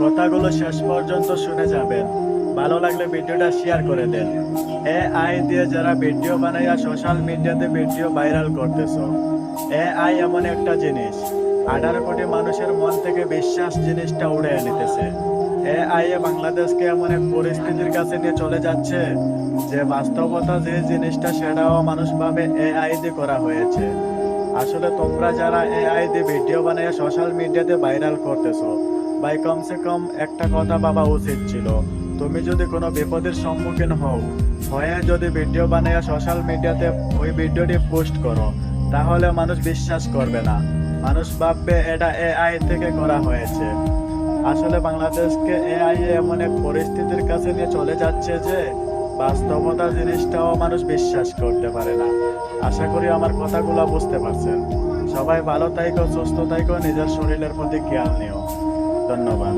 কথাগুলো শেষ পর্যন্ত শুনে যাবেন। ভালো লাগলে ভিডিওটা শেয়ার করে দেন। এআই দিয়ে যারা ভিডিও বানাইয়া সোশ্যাল মিডিয়াতে ভিডিও ভাইরাল করতেছো, এআই এমন একটা জিনিস 18 কোটি মানুষের মন থেকে বিশ্বাস জিনিসটা উড়ে নিতেছে। এআই বাংলাদেশকে এমন এক পরিস্থিতির কাছে নিয়ে চলে যাচ্ছে যে বাস্তবতা যে জিনিসটা সেটাও মানুষ ভাবে এআই দিয়ে করা হয়েছে। আসলে তোমরা যারা এআই দিয়ে ভিডিও বানিয়ে সোশ্যাল মিডিয়াতে ভাইরাল করতেছো, ভাই কমসে কম একটা কথা ভাবা উচিত ছিল। তুমি যদি কোনো বিপদের সম্মুখীন হয়ে যদি ভিডিও বানিয়ে সোশ্যাল মিডিয়াতে ওই ভিডিওটি পোস্ট করো, তাহলে মানুষ বিশ্বাস করবে না। মানুষ ভাববে এটা এআই থেকে করা হয়েছে। আসলে বাংলাদেশকে এআই এমন এক পরিস্থিতির কাছে নিয়ে চলে যাচ্ছে যে বাস্তবতা জিনিসটাও মানুষ বিশ্বাস করতে পারে না। আশা করি আমার কথাগুলো বুঝতে পারছেন। সবাই ভালো থাইকো, সুস্থ থাইকো, নিজের শরীরের প্রতি খেয়াল নিও। ধন্যবাদ।